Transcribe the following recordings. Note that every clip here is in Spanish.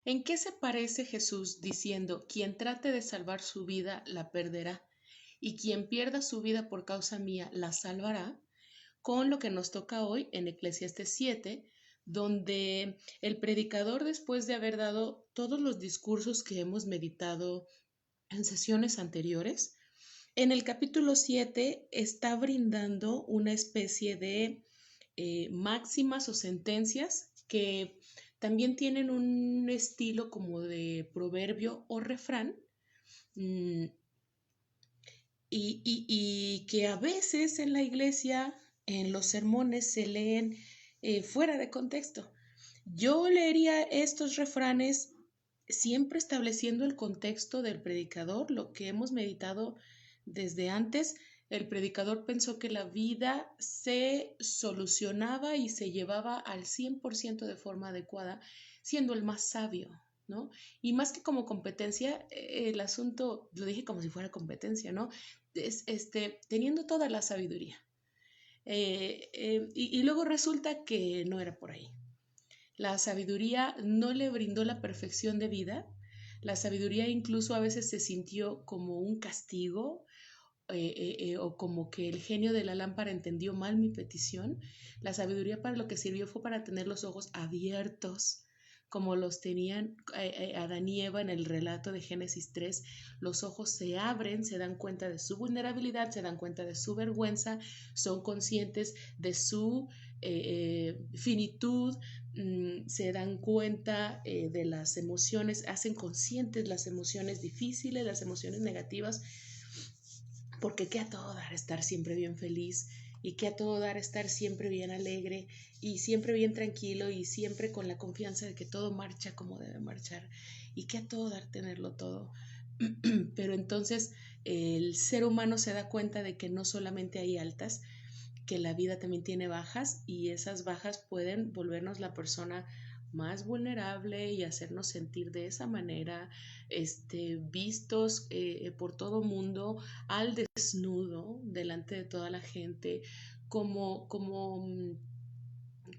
¿En qué se parece Jesús diciendo, quien trate de salvar su vida la perderá, y quien pierda su vida por causa mía la salvará? Con lo que nos toca hoy en Eclesiastes 7, donde el predicador, después de haber dado todos los discursos que hemos meditado en sesiones anteriores, en el capítulo 7 está brindando una especie de máximas o sentencias que también tienen un estilo como de proverbio o refrán, mm, y que a veces en la iglesia, en los sermones, se leen fuera de contexto. Yo leería estos refranes siempre estableciendo el contexto del predicador, lo que hemos meditado desde antes. El predicador pensó que la vida se solucionaba y se llevaba al 100% de forma adecuada, siendo el más sabio, ¿no? Y más que como competencia, el asunto, lo dije como si fuera competencia, ¿no? Teniendo toda la sabiduría. Y luego resulta que no era por ahí. La sabiduría no le brindó la perfección de vida. La sabiduría incluso a veces se sintió como un castigo, o como que el genio de la lámpara entendió mal mi petición. La sabiduría para lo que sirvió fue para tener los ojos abiertos, como los tenían Adán y Eva en el relato de Génesis 3. Los ojos se abren, se dan cuenta de su vulnerabilidad, se dan cuenta de su vergüenza, son conscientes de su finitud, se dan cuenta de las emociones, hacen conscientes las emociones difíciles, las emociones negativas, porque qué a todo dar estar siempre bien feliz, y que a todo dar estar siempre bien alegre y siempre bien tranquilo y siempre con la confianza de que todo marcha como debe marchar, y que a todo dar tenerlo todo. Pero entonces el ser humano se da cuenta de que no solamente hay altas, que la vida también tiene bajas, y esas bajas pueden volvernos la persona más vulnerable y hacernos sentir de esa manera, vistos por todo mundo al desnudo delante de toda la gente, como, como,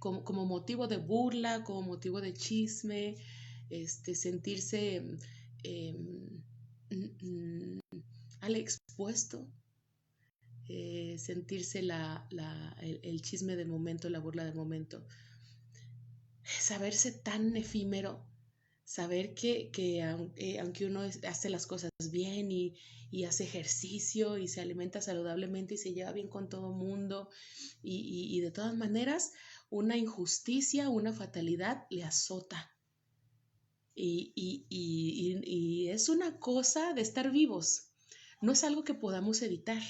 como motivo de burla, como motivo de chisme, sentirse eh, al expuesto, sentirse el chisme del momento, la burla del momento, saberse tan efímero, saber que aunque uno hace las cosas bien y hace ejercicio y se alimenta saludablemente y se lleva bien con todo mundo, y de todas maneras una injusticia, una fatalidad le azota. Y es una cosa de estar vivos, no es algo que podamos evitar.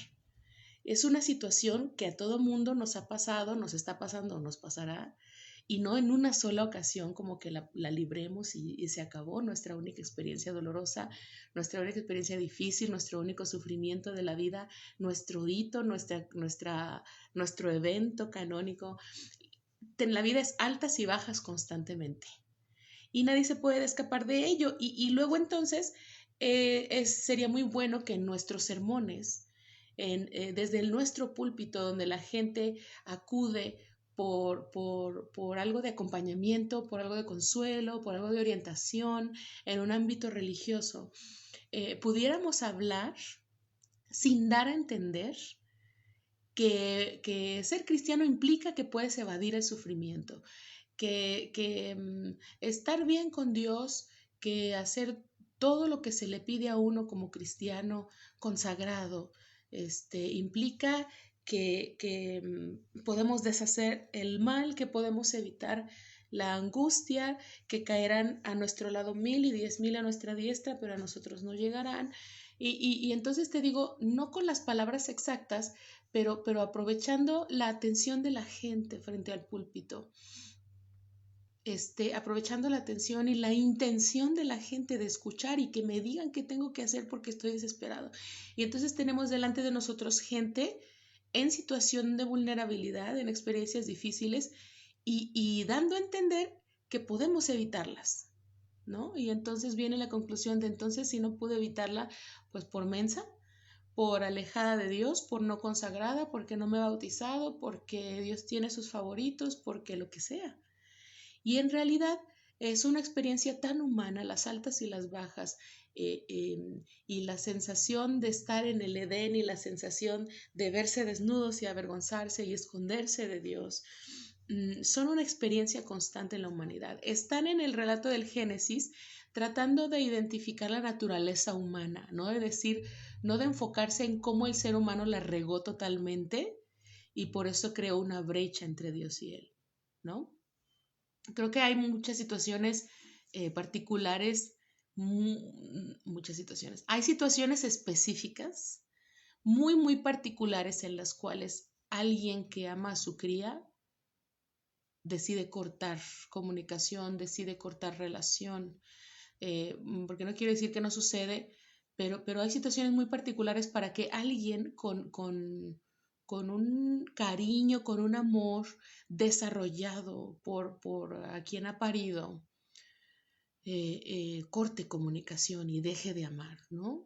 Es una situación que a todo mundo nos ha pasado, nos está pasando o nos pasará, y no en una sola ocasión como que la libremos y se acabó nuestra única experiencia dolorosa, nuestra única experiencia difícil, nuestro único sufrimiento de la vida, nuestro hito, nuestro evento canónico. En la vida es altas y bajas constantemente, y nadie se puede escapar de ello. Y luego entonces sería muy bueno que en nuestros sermones, desde nuestro púlpito, donde la gente acude por algo de acompañamiento, por algo de consuelo, por algo de orientación en un ámbito religioso, pudiéramos hablar sin dar a entender que ser cristiano implica que puedes evadir el sufrimiento, que estar bien con Dios, que hacer todo lo que se le pide a uno como cristiano consagrado, implica que podemos deshacer el mal, que podemos evitar la angustia, que caerán a nuestro lado 1000 y 10,000 a nuestra diestra, pero a nosotros no llegarán. Y entonces te digo, no con las palabras exactas, pero aprovechando la atención de la gente frente al púlpito, aprovechando la atención y la intención de la gente de escuchar y que me digan qué tengo que hacer porque estoy desesperado. Y entonces tenemos delante de nosotros gente en situación de vulnerabilidad, en experiencias difíciles, y dando a entender que podemos evitarlas, ¿no? Y entonces viene la conclusión de, entonces, si no pude evitarla, pues por mensa, por alejada de Dios, por no consagrada, porque no me he bautizado, porque Dios tiene sus favoritos, porque lo que sea. Y en realidad Es una experiencia tan humana, las altas y las bajas, y la sensación de estar en el Edén y la sensación de verse desnudos y avergonzarse y esconderse de Dios, son una experiencia constante en la humanidad. Están en el relato del Génesis tratando de identificar la naturaleza humana, no de decir, no de enfocarse en cómo el ser humano la regó totalmente y por eso creó una brecha entre Dios y él, ¿no? Creo que hay muchas situaciones particulares, muchas situaciones. Hay situaciones específicas, muy, muy particulares en las cuales alguien que ama a su cría decide cortar comunicación, decide cortar relación, porque no quiero decir que no sucede, pero hay situaciones muy particulares para que alguien con un cariño, con un amor desarrollado por a quien ha parido, corte comunicación y deje de amar, ¿no?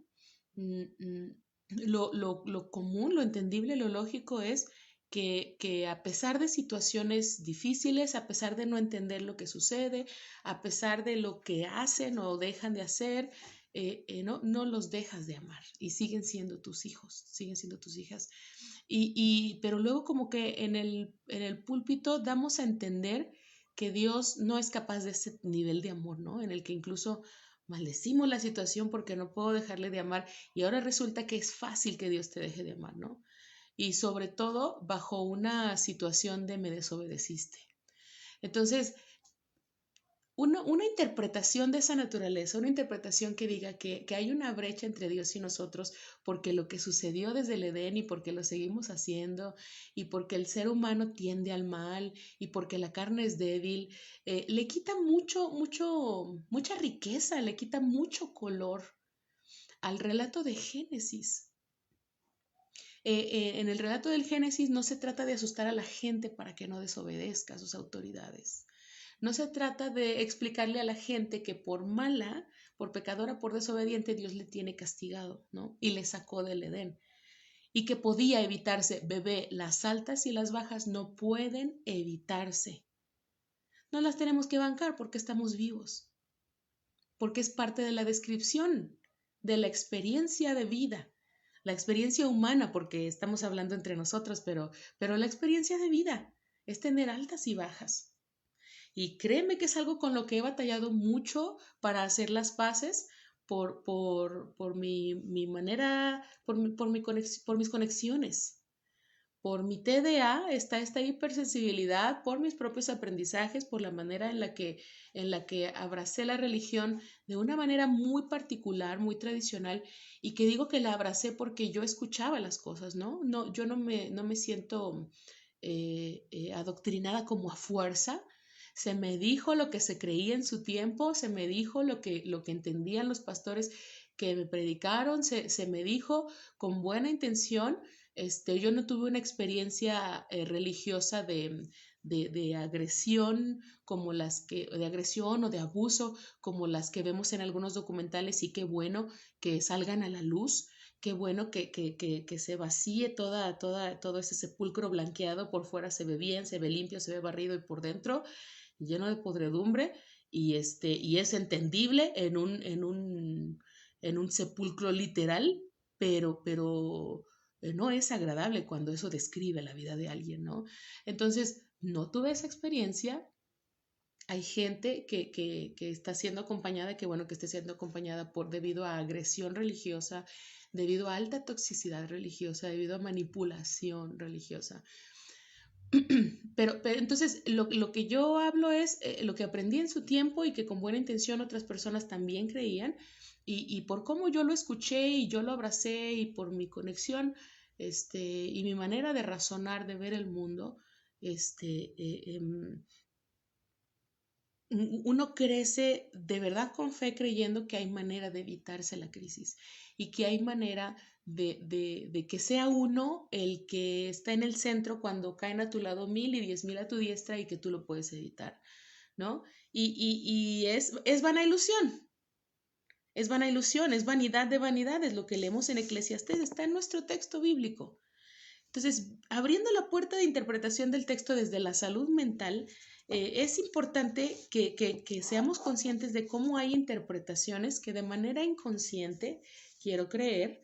Lo común, lo entendible, lo lógico es que a pesar de situaciones difíciles, a pesar de no entender lo que sucede, a pesar de lo que hacen o dejan de hacer, no los dejas de amar y siguen siendo tus hijos, siguen siendo tus hijas. Pero luego como que en el púlpito damos a entender que Dios no es capaz de ese nivel de amor, ¿no? En el que incluso maldecimos la situación porque no puedo dejarle de amar y ahora resulta que es fácil que Dios te deje de amar, ¿no? Y sobre todo bajo una situación de me desobedeciste. Entonces, una interpretación de esa naturaleza, una interpretación que diga que hay una brecha entre Dios y nosotros porque lo que sucedió desde el Edén y porque lo seguimos haciendo y porque el ser humano tiende al mal y porque la carne es débil, le quita mucha riqueza, le quita mucho color al relato de Génesis. En el relato del Génesis no se trata de asustar a la gente para que no desobedezca a sus autoridades. No se trata de explicarle a la gente que por mala, por pecadora, por desobediente, Dios le tiene castigado, ¿no? Y le sacó del Edén. Y que podía evitarse. Bebé, las altas y las bajas no pueden evitarse. No las tenemos que bancar porque estamos vivos. Porque es parte de la descripción de la experiencia de vida. La experiencia humana, porque estamos hablando entre nosotros, pero la experiencia de vida es tener altas y bajas. Y créeme que es algo con lo que he batallado mucho para hacer las paces por mi manera, por mis conexiones. Por mi TDA está esta hipersensibilidad, por mis propios aprendizajes, por la manera en la que abracé la religión de una manera muy particular, muy tradicional, y que digo que la abracé porque yo escuchaba las cosas, ¿no? Yo no me siento adoctrinada como a fuerza. Se me dijo lo que se creía en su tiempo, se me dijo lo que entendían los pastores que me predicaron, se me dijo con buena intención. Yo no tuve una experiencia religiosa de agresión como de agresión o de abuso como las que vemos en algunos documentales, y qué bueno que salgan a la luz. Qué bueno que se vacíe todo ese sepulcro blanqueado. Por fuera se ve bien, se ve limpio, se ve barrido, y por dentro lleno de podredumbre, y es entendible en un sepulcro literal, pero no es agradable cuando eso describe la vida de alguien, ¿no? Entonces, no tuve esa experiencia. Hay gente que está siendo acompañada, que bueno que esté siendo acompañada debido a agresión religiosa, debido a alta toxicidad religiosa, debido a manipulación religiosa. Pero entonces lo que yo hablo es lo que aprendí en su tiempo y que con buena intención otras personas también creían, y por cómo yo lo escuché y yo lo abracé y por mi conexión y mi manera de razonar, de ver el mundo, uno crece de verdad con fe creyendo que hay manera de evitarse la crisis y que hay manera de que sea uno el que está en el centro cuando caen a tu lado 1000 y 10,000 a tu diestra, y que tú lo puedes evitar, ¿no? Y es vana ilusión, es vanidad de vanidades. Lo que leemos en Eclesiastés está en nuestro texto bíblico. Entonces, abriendo la puerta de interpretación del texto desde la salud mental, es importante que seamos conscientes de cómo hay interpretaciones que de manera inconsciente, quiero creer,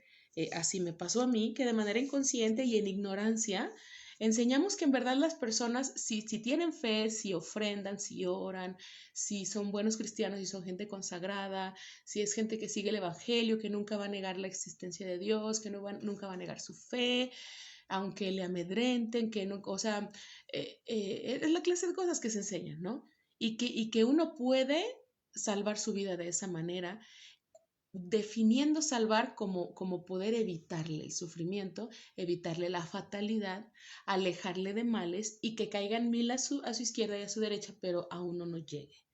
así me pasó a mí, que de manera inconsciente y en ignorancia enseñamos que en verdad las personas, si tienen fe, si ofrendan, si oran, si son buenos cristianos, si son gente consagrada, si es gente que sigue el Evangelio, que nunca va a negar la existencia de Dios, que nunca va a negar su fe, aunque le amedrenten, que no, o sea, es la clase de cosas que se enseñan, ¿no? Y que uno puede salvar su vida de esa manera, definiendo salvar como poder evitarle el sufrimiento, evitarle la fatalidad, alejarle de males y que caigan mil a su izquierda y a su derecha, pero a uno no llegue,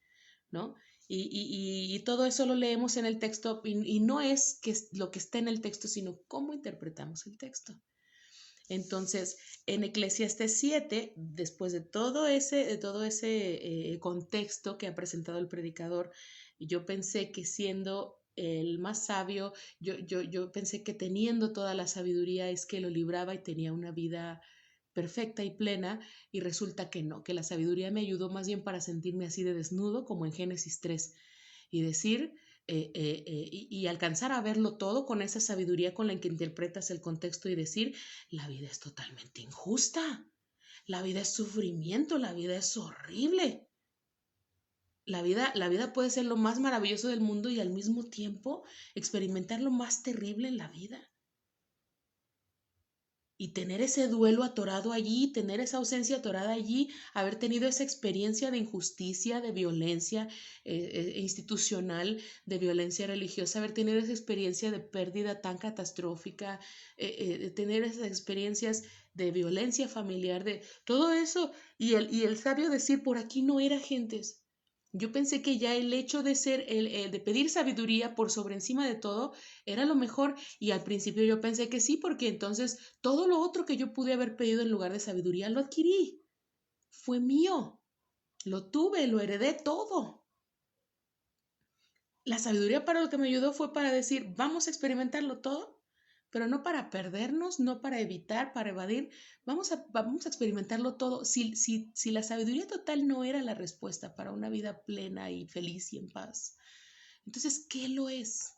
¿no? Y todo eso lo leemos en el texto y no es lo que está en el texto, sino cómo interpretamos el texto. Entonces, en Eclesiastés 7, después de todo ese contexto que ha presentado el predicador, yo pensé que siendo el más sabio, yo pensé que teniendo toda la sabiduría es que lo libraba y tenía una vida perfecta y plena, y resulta que no, que la sabiduría me ayudó más bien para sentirme así de desnudo, como en Génesis 3, y decir, y alcanzar a verlo todo con esa sabiduría con la que interpretas el contexto y decir, la vida es totalmente injusta, la vida es sufrimiento, la vida es horrible. La vida puede ser lo más maravilloso del mundo y al mismo tiempo experimentar lo más terrible en la vida. Y tener ese duelo atorado allí, tener esa ausencia atorada allí, haber tenido esa experiencia de injusticia, de violencia institucional, de violencia religiosa, haber tenido esa experiencia de pérdida tan catastrófica, de tener esas experiencias de violencia familiar, de todo eso, y el sabio decir, por aquí no era, gentes. Yo pensé que ya el hecho de ser, el de pedir sabiduría por sobre encima de todo, era lo mejor, y al principio yo pensé que sí, porque entonces todo lo otro que yo pude haber pedido en lugar de sabiduría lo adquirí, fue mío, lo tuve, lo heredé todo. La sabiduría para lo que me ayudó fue para decir, vamos a experimentarlo todo, pero no para perdernos, no para evitar, para evadir, vamos a experimentarlo todo. Si la sabiduría total no era la respuesta para una vida plena y feliz y en paz, entonces, ¿qué lo es?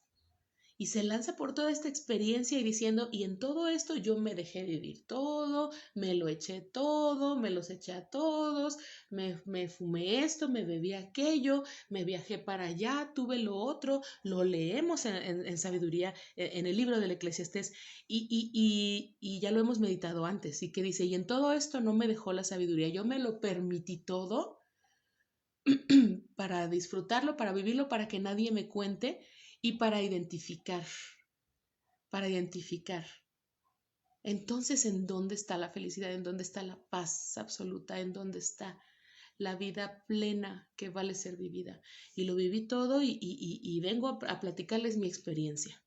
Y se lanza por toda esta experiencia y diciendo, y en todo esto yo me dejé vivir todo, me lo eché todo, me los eché a todos, me fumé esto, me bebí aquello, me viajé para allá, tuve lo otro, lo leemos en sabiduría, en el libro del Eclesiastés, y ya lo hemos meditado antes, y que dice, y en todo esto no me dejó la sabiduría, yo me lo permití todo para disfrutarlo, para vivirlo, para que nadie me cuente y para identificar. Entonces, ¿en dónde está la felicidad? ¿En dónde está la paz absoluta? ¿En dónde está la vida plena que vale ser vivida? Y lo viví todo y vengo a platicarles mi experiencia.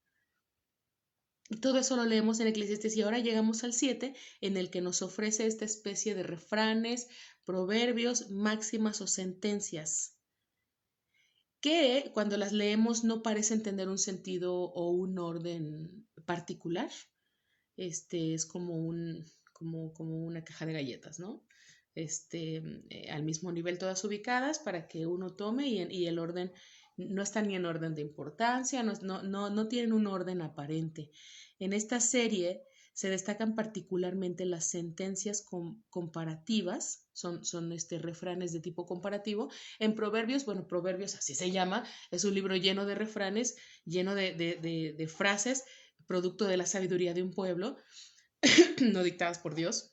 Todo eso lo leemos en Eclesiastés y ahora llegamos al 7, en el que nos ofrece esta especie de refranes, proverbios, máximas o sentencias que cuando las leemos no parecen tener un sentido o un orden particular. Es como una caja de galletas, ¿no? Al mismo nivel todas ubicadas para que uno tome y el orden no está ni en orden de importancia, no tienen un orden aparente. En esta serie se destacan particularmente las sentencias comparativas, son refranes de tipo comparativo. En Proverbios, bueno, Proverbios así se llama, es un libro lleno de refranes, lleno de frases, producto de la sabiduría de un pueblo, no dictadas por Dios.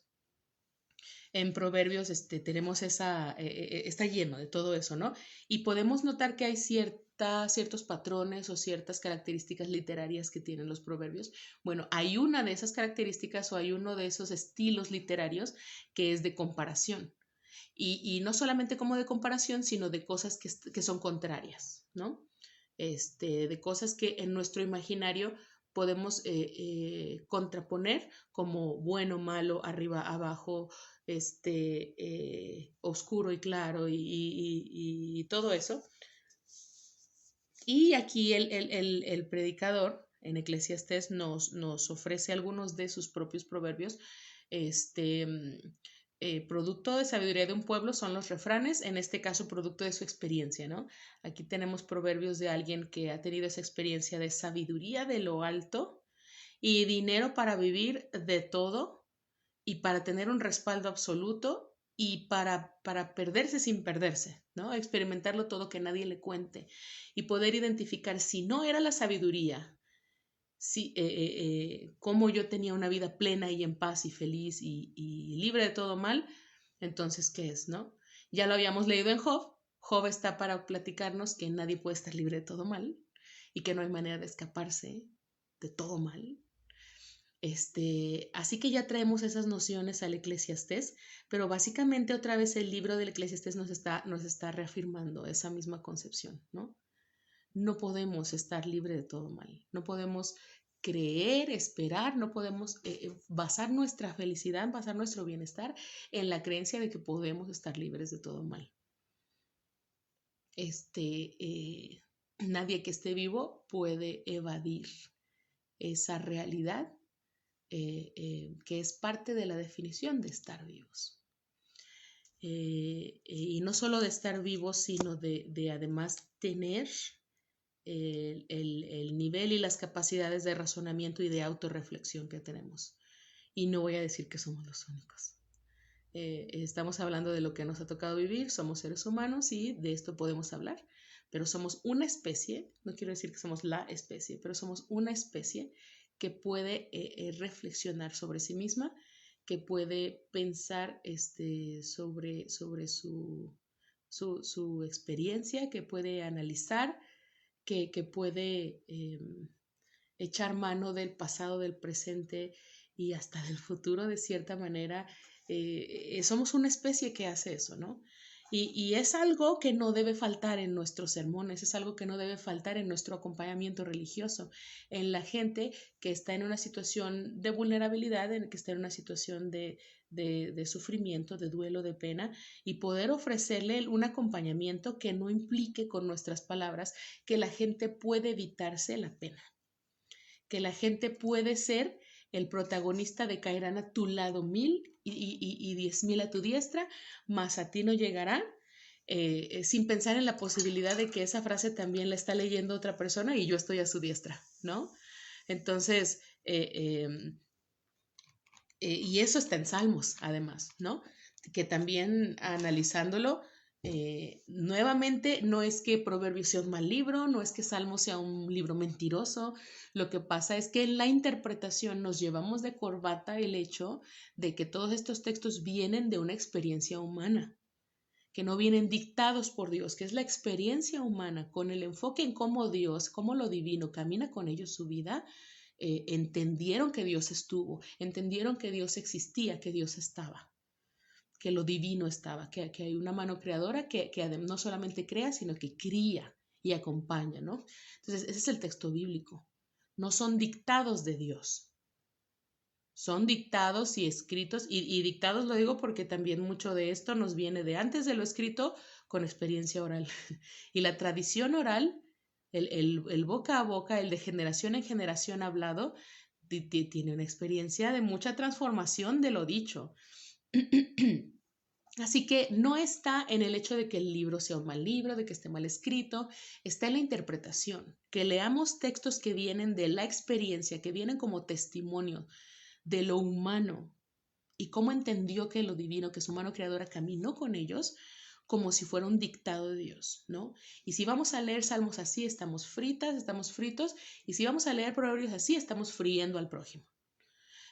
En Proverbios tenemos está lleno de todo eso, ¿no? Y podemos notar que hay ciertos patrones o ciertas características literarias que tienen los proverbios. Bueno, hay una de esas características o hay uno de esos estilos literarios que es de comparación. Y no solamente como de comparación, sino de cosas que son contrarias, ¿no? De cosas que en nuestro imaginario podemos contraponer como bueno, malo, arriba, abajo, oscuro y claro y todo eso. Y aquí el predicador en Eclesiastés nos ofrece algunos de sus propios proverbios, producto de sabiduría de un pueblo son los refranes, en este caso producto de su experiencia, ¿no? Aquí tenemos proverbios de alguien que ha tenido esa experiencia de sabiduría de lo alto y dinero para vivir de todo y para tener un respaldo absoluto y para perderse sin perderse, ¿no? Experimentarlo todo, que nadie le cuente y poder identificar si no era la sabiduría, si, cómo yo tenía una vida plena y en paz y feliz y libre de todo mal, entonces, ¿qué es, no? Ya lo habíamos leído en Job. Job está para platicarnos que nadie puede estar libre de todo mal y que no hay manera de escaparse de todo mal. Así que ya traemos esas nociones al Eclesiastés, pero básicamente otra vez el libro del Eclesiastés nos está reafirmando esa misma concepción, ¿no? No podemos estar libre de todo mal, no podemos creer, esperar, no podemos basar nuestra felicidad, basar nuestro bienestar en la creencia de que podemos estar libres de todo mal. Nadie que esté vivo puede evadir esa realidad que es parte de la definición de estar vivos. Y no solo de estar vivos, sino de además tener el nivel y las capacidades de razonamiento y de autorreflexión que tenemos. Y no voy a decir que somos los únicos. Estamos hablando de lo que nos ha tocado vivir, somos seres humanos y de esto podemos hablar, pero somos una especie, no quiero decir que somos la especie, pero somos una especie que puede reflexionar sobre sí misma, que puede pensar sobre su experiencia, que puede analizar, que puede echar mano del pasado, del presente y hasta del futuro de cierta manera. Somos una especie que hace eso, ¿no? Y es algo que no debe faltar en nuestros sermones, es algo que no debe faltar en nuestro acompañamiento religioso, en la gente que está en una situación de vulnerabilidad, en que está en una situación de sufrimiento, de duelo, de pena, y poder ofrecerle un acompañamiento que no implique con nuestras palabras que la gente puede evitarse la pena, que la gente puede ser el protagonista de caerán a tu lado 1000 y 10,000 a tu diestra, mas a ti no llegarán, sin pensar en la posibilidad de que esa frase también la está leyendo otra persona y yo estoy a su diestra, ¿no? Entonces, y eso está en Salmos, además, ¿no? Que también analizándolo, nuevamente, no es que Proverbios sea un mal libro, no es que Salmos sea un libro mentiroso, lo que pasa es que en la interpretación nos llevamos de corbata el hecho de que todos estos textos vienen de una experiencia humana, que no vienen dictados por Dios, que es la experiencia humana con el enfoque en cómo Dios, cómo lo divino camina con ellos su vida. Entendieron que Dios estuvo, entendieron que Dios existía, que Dios estaba, que lo divino estaba, que hay una mano creadora que no solamente crea, sino que cría y acompaña, ¿no? Entonces, ese es el texto bíblico. No son dictados de Dios, son dictados y escritos, y dictados lo digo porque también mucho de esto nos viene de antes de lo escrito con experiencia oral. Y la tradición oral, el boca a boca, el de generación en generación hablado, tiene una experiencia de mucha transformación de lo dicho. Así que no está en el hecho de que el libro sea un mal libro, de que esté mal escrito, está en la interpretación, que leamos textos que vienen de la experiencia, que vienen como testimonio de lo humano y cómo entendió que lo divino, que su mano creadora caminó con ellos como si fuera un dictado de Dios, ¿no? Y si vamos a leer salmos así, estamos fritas, estamos fritos, y si vamos a leer proverbios así, estamos friendo al prójimo.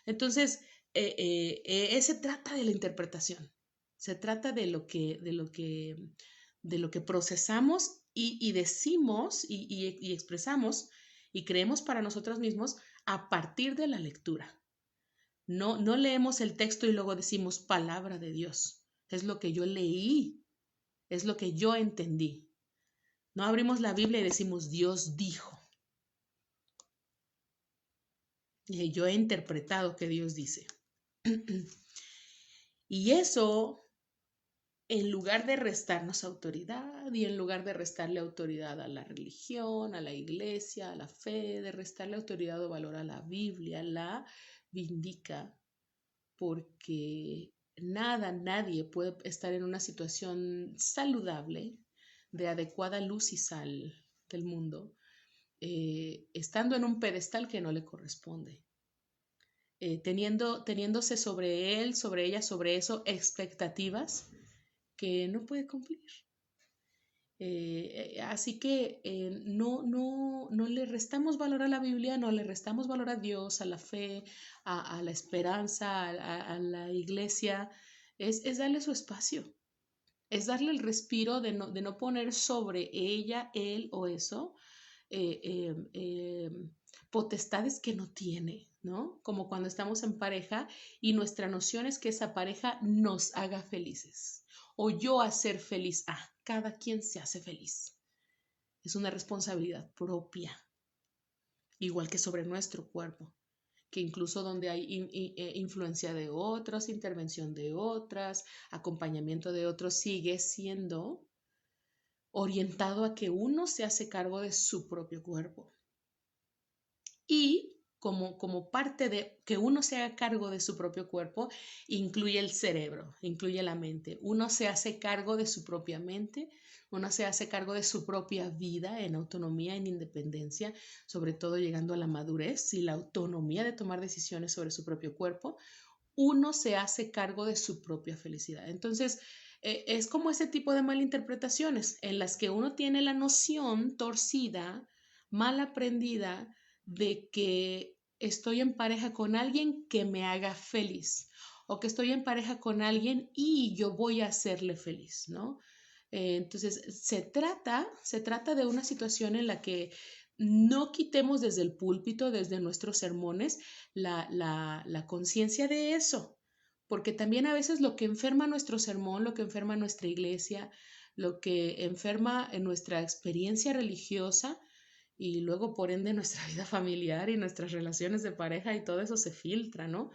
Entonces, se trata de la interpretación, se trata de lo que procesamos y decimos y expresamos y creemos para nosotros mismos a partir de la lectura. No leemos el texto y luego decimos palabra de Dios. Es lo que yo leí, es lo que yo entendí. No abrimos la Biblia y decimos Dios dijo. Y yo he interpretado que Dios dice. Y eso, en lugar de restarnos autoridad y en lugar de restarle autoridad a la religión, a la iglesia, a la fe, de restarle autoridad o valor a la Biblia, la vindica porque nadie puede estar en una situación saludable, de adecuada luz y sal del mundo, estando en un pedestal que no le corresponde, teniéndose sobre él, sobre ella, sobre eso, expectativas que no puede cumplir. Así que no le restamos valor a la Biblia, no le restamos valor a Dios, a la fe, a la esperanza, a la iglesia. Es darle su espacio, es darle el respiro de no poner sobre ella, él o eso eh, eh, eh, potestades que no tiene, ¿no? Como cuando estamos en pareja y nuestra noción es que esa pareja nos haga felices o yo hacer feliz a, cada quien se hace feliz. Es una responsabilidad propia, igual que sobre nuestro cuerpo, que incluso donde hay influencia de otros, intervención de otras, acompañamiento de otros, sigue siendo orientado a que uno se hace cargo de su propio cuerpo. Y como parte de que uno se haga cargo de su propio cuerpo, incluye el cerebro, incluye la mente. Uno se hace cargo de su propia mente, uno se hace cargo de su propia vida en autonomía, en independencia, sobre todo llegando a la madurez y la autonomía de tomar decisiones sobre su propio cuerpo. Uno se hace cargo de su propia felicidad. Entonces, es como ese tipo de malinterpretaciones en las que uno tiene la noción torcida, mal aprendida, de que estoy en pareja con alguien que me haga feliz o que estoy en pareja con alguien y yo voy a hacerle feliz, ¿no? Entonces, se trata de una situación en la que no quitemos desde el púlpito, desde nuestros sermones, la conciencia de eso, porque también a veces lo que enferma nuestro sermón, lo que enferma nuestra iglesia, lo que enferma en nuestra experiencia religiosa y luego por ende nuestra vida familiar y nuestras relaciones de pareja y todo eso se filtra, ¿no?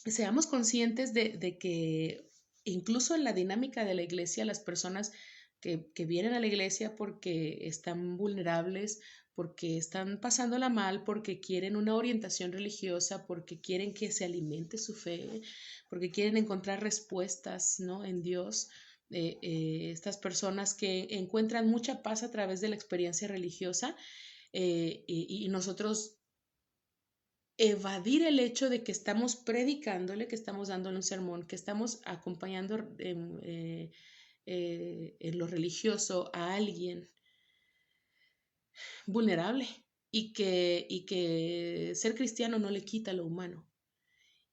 Seamos conscientes de que incluso en la dinámica de la iglesia, las personas que vienen a la iglesia porque están vulnerables, porque están pasándola mal, porque quieren una orientación religiosa, porque quieren que se alimente su fe, porque quieren encontrar respuestas, ¿no?, en Dios. Estas personas que encuentran mucha paz a través de la experiencia religiosa, y nosotros evadir el hecho de que estamos predicándole, que estamos dándole un sermón, que estamos acompañando en lo religioso a alguien vulnerable y que ser cristiano no le quita lo humano.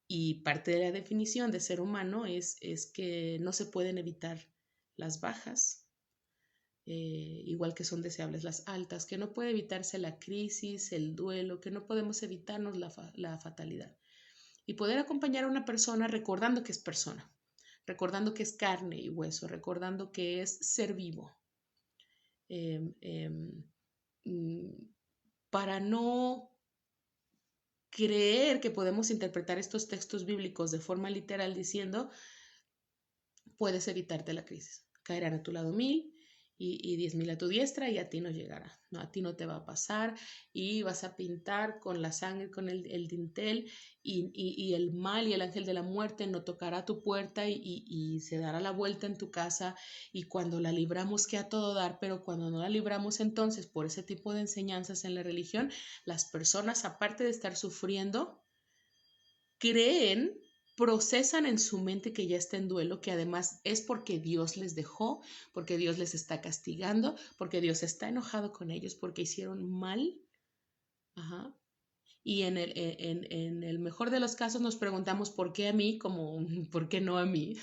Y parte de la definición de ser humano es que no se pueden evitar las bajas, igual que son deseables las altas, que no puede evitarse la crisis, el duelo, que no podemos evitarnos la fatalidad. Y poder acompañar a una persona recordando que es persona, recordando que es carne y hueso, recordando que es ser vivo, eh, eh, para no creer que podemos interpretar estos textos bíblicos de forma literal diciendo, puedes evitarte la crisis, caerán a tu lado 1000 y 10,000 a tu diestra y a ti no llegará, ¿no? A ti no te va a pasar y vas a pintar con la sangre, con el dintel y el mal y el ángel de la muerte no tocará tu puerta y se dará la vuelta en tu casa y cuando la libramos que a todo dar, pero cuando no la libramos entonces por ese tipo de enseñanzas en la religión, las personas aparte de estar sufriendo, creen, procesan en su mente que ya está en duelo, que además es porque Dios les dejó, porque Dios les está castigando, porque Dios está enojado con ellos, porque hicieron mal. Ajá. Y en el mejor de los casos nos preguntamos por qué a mí, como por qué no a mí,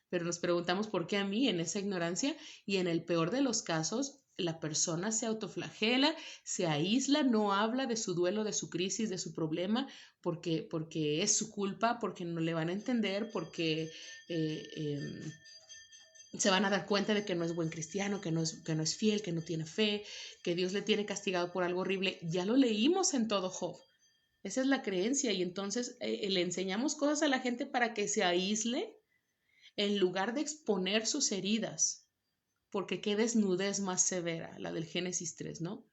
pero nos preguntamos por qué a mí en esa ignorancia y en el peor de los casos la persona se autoflagela, se aísla, no habla de su duelo, de su crisis, de su problema, porque es su culpa, porque no le van a entender, porque se van a dar cuenta de que no es buen cristiano, que no es fiel, que no tiene fe, que Dios le tiene castigado por algo horrible. Ya lo leímos en todo Job. Esa es la creencia y entonces le enseñamos cosas a la gente para que se aísle en lugar de exponer sus heridas, porque qué desnudez más severa, la del Génesis 3, ¿no?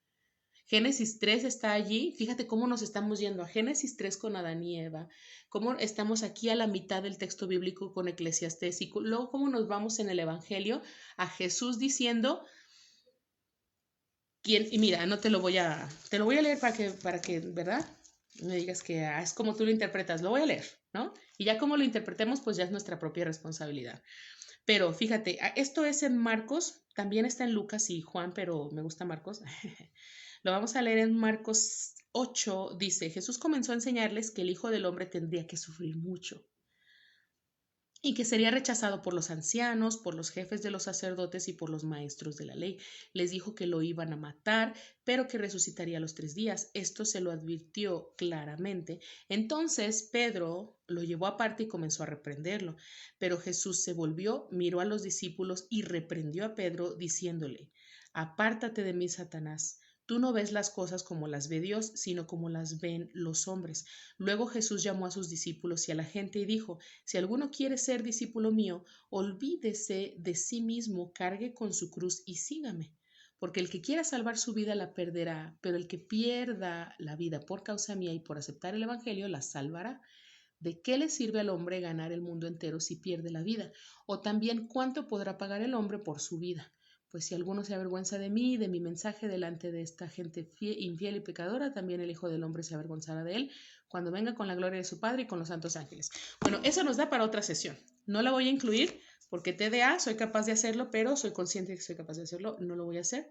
Génesis 3 está allí. Fíjate cómo nos estamos yendo a Génesis 3 con Adán y Eva, cómo estamos aquí a la mitad del texto bíblico con Eclesiastés y luego cómo nos vamos en el Evangelio a Jesús diciendo, quién, y mira, no te lo voy a leer para que, ¿verdad? Me digas que es como tú lo interpretas, lo voy a leer, ¿no? Y ya como lo interpretemos, pues ya es nuestra propia responsabilidad. Pero fíjate, esto es en Marcos, también está en Lucas y Juan, pero me gusta Marcos. Lo vamos a leer en Marcos 8, dice, Jesús comenzó a enseñarles que el Hijo del Hombre tendría que sufrir mucho y que sería rechazado por los ancianos, por los jefes de los sacerdotes y por los maestros de la ley. Les dijo que lo iban a matar, pero que resucitaría a los 3 días. Esto se lo advirtió claramente. Entonces Pedro lo llevó aparte y comenzó a reprenderlo. Pero Jesús se volvió, miró a los discípulos y reprendió a Pedro, diciéndole, Apártate de mí, Satanás. Tú no ves las cosas como las ve Dios, sino como las ven los hombres. Luego Jesús llamó a sus discípulos y a la gente y dijo, si alguno quiere ser discípulo mío, olvídese de sí mismo, cargue con su cruz y sígame. Porque el que quiera salvar su vida la perderá, pero el que pierda la vida por causa mía y por aceptar el Evangelio la salvará. ¿De qué le sirve al hombre ganar el mundo entero si pierde la vida? O también, ¿cuánto podrá pagar el hombre por su vida? Pues si alguno se avergüenza de mí y de mi mensaje delante de esta gente infiel y pecadora, también el Hijo del Hombre se avergonzará de él cuando venga con la gloria de su Padre y con los santos ángeles. Bueno, eso nos da para otra sesión. No la voy a incluir porque TDA, soy capaz de hacerlo, pero soy consciente de que soy capaz de hacerlo, no lo voy a hacer.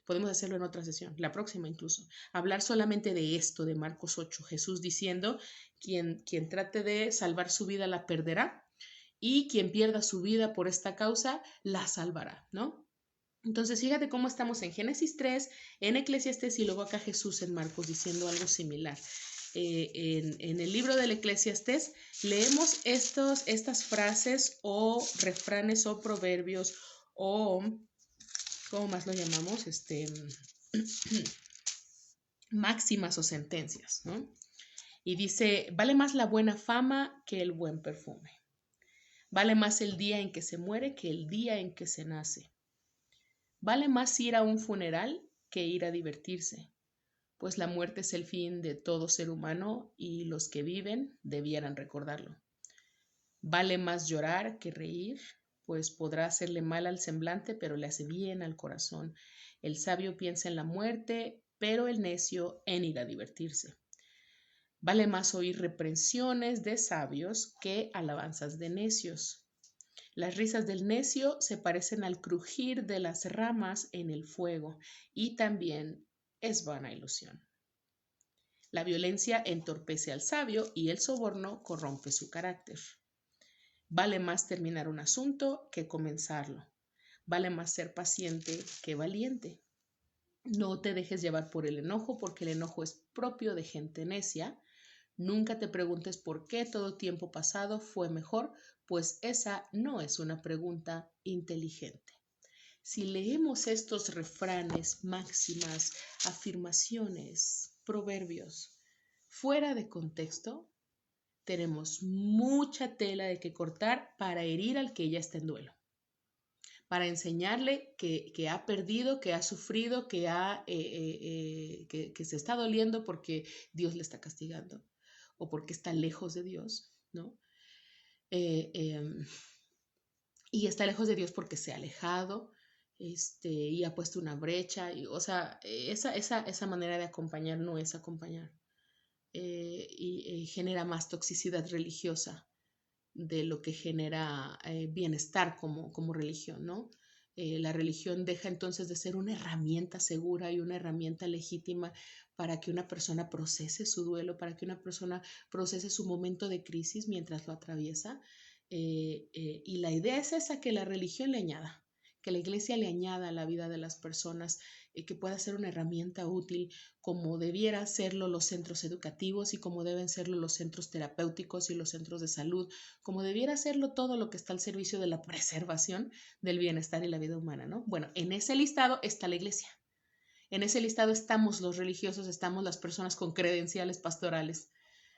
Podemos hacerlo en otra sesión, la próxima incluso. Hablar solamente de esto, de Marcos 8, Jesús diciendo, quien trate de salvar su vida la perderá y quien pierda su vida por esta causa la salvará, ¿no? Entonces, fíjate cómo estamos en Génesis 3, en Eclesiastés y luego acá Jesús en Marcos diciendo algo similar. En el libro del Eclesiastés leemos estas frases o refranes o proverbios o, ¿cómo más lo llamamos? Máximas o sentencias, ¿no? Y dice, vale más la buena fama que el buen perfume. Vale más el día en que se muere que el día en que se nace. Vale más ir a un funeral que ir a divertirse, pues la muerte es el fin de todo ser humano y los que viven debieran recordarlo. Vale más llorar que reír, pues podrá hacerle mal al semblante, pero le hace bien al corazón. El sabio piensa en la muerte, pero el necio en ir a divertirse. Vale más oír reprensiones de sabios que alabanzas de necios. Las risas del necio se parecen al crujir de las ramas en el fuego y también es vana ilusión. La violencia entorpece al sabio y el soborno corrompe su carácter. Vale más terminar un asunto que comenzarlo. Vale más ser paciente que valiente. No te dejes llevar por el enojo, porque el enojo es propio de gente necia. Nunca te preguntes por qué todo tiempo pasado fue mejor, pues esa no es una pregunta inteligente. Si leemos estos refranes, máximas, afirmaciones, proverbios fuera de contexto, tenemos mucha tela de que cortar para herir al que ya está en duelo, para enseñarle que ha perdido, que ha sufrido, que se está doliendo porque Dios le está castigando o porque está lejos de Dios, ¿no? Y está lejos de Dios porque se ha alejado y ha puesto una brecha. O sea, esa manera de acompañar no es acompañar. Y genera más toxicidad religiosa de lo que genera bienestar como religión, ¿no? La religión deja entonces de ser una herramienta segura y una herramienta legítima para que una persona procese su duelo, para que una persona procese su momento de crisis mientras lo atraviesa. Y la idea es esa, que la religión le añada, que la iglesia le añada a la vida de las personas, que pueda ser una herramienta útil, como debiera serlo los centros educativos y como deben serlo los centros terapéuticos y los centros de salud, como debiera serlo todo lo que está al servicio de la preservación del bienestar y la vida humana, ¿no? Bueno, en ese listado está la iglesia. En ese listado estamos los religiosos, estamos las personas con credenciales pastorales,